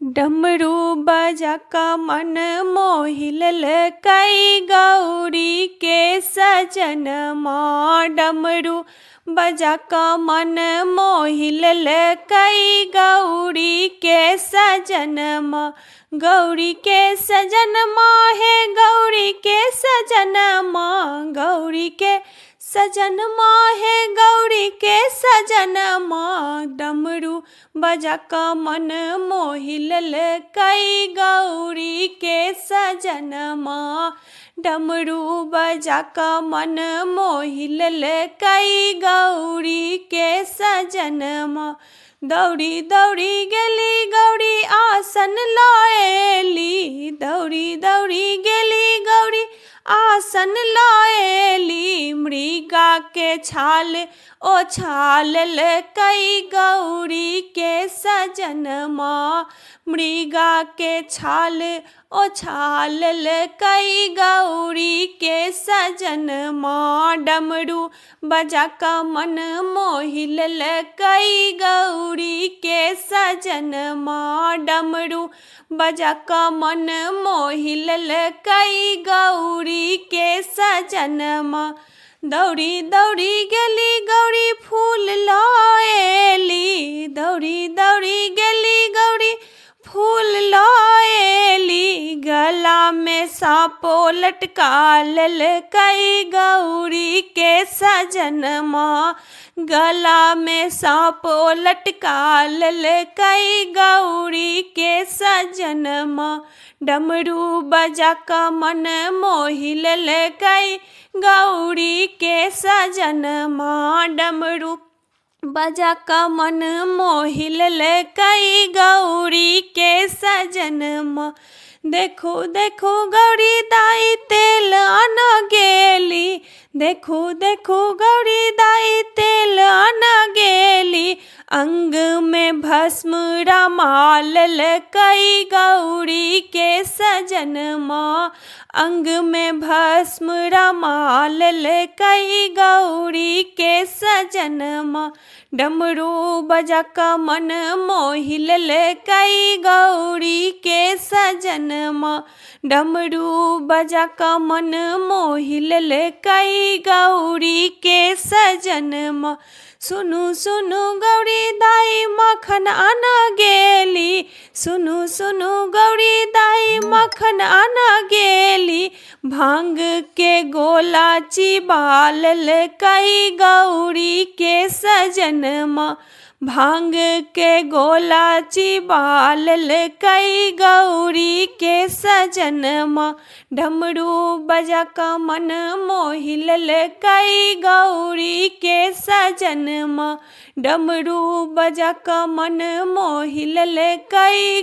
डमरू बजा का मन मोहिल कई गौरी के सजन माँ। डमरू बजा का मन मोहिल कई गौरी के सजन माँ। गौरी के सजन माँ है गौरी के सजन माँ। गौरी के सजन माँ है गौरी के सजन माँ। डमरू बजा का मन मोहिल कई गौरी के सजन माँ। डमरू बजा का मन मोहिल कई गौरी के सजन माँ। दौड़ी दौड़ी गेली गौरी आसन लाएली। दौड़ी दौड़ी गेली गौरी आसन लाएली। मृगा के छाल ओ छाल कई गौरी के सजन माँ। मृगा के छाल ओ छाल कई गौरी के सजन माँ। डमरू बजा का मन मोहिल कई गौरी के सजन माँ। डमरू बजा का मन मोहिल कई गौरी के सजन माँ। दौड़ी दौड़ी गेली गौरी फूल लाएली। दौड़ी दौड़ी गेली गौरी फूल लाएली। गला में सांपो लटकाल कई गौरी के सजन माँ। गला में सांपो लटकाल कई गौरी के सजन माँ। डमरू बजा का मन मोहिल कई गौरी के सजन माँ। डमरू बजा का मन मोहिल कई गौरी के सजन माँ। देखो देखो गौरी दाई तेल आना गेली। देखो देखो गौरी दाई तेल आना गेली। अंग में भस्म रमाल कई गौरी के सजन माँ। अंग में भस्म रमाल कई गौरी के सजन माँ। डमरू बजा का मन मोहिल कई गौरी के सजन माँ। डमरू बजा का मन मोहिल कई गौरी के सजन माँ। सुनु सुनु गौरी दाई मखन आना गेली। सुनु सुनु गौरी दाई मखन आना गेली। भांग के गोला चिबाल कई गौरी के सजन माँ। भांग के गोला चिबाल कई गौरी के सजन माँ। डमरू बजा का मन मोहिल कई गौरी के सजन माँ। डमरू बजा का मन मोहिल कई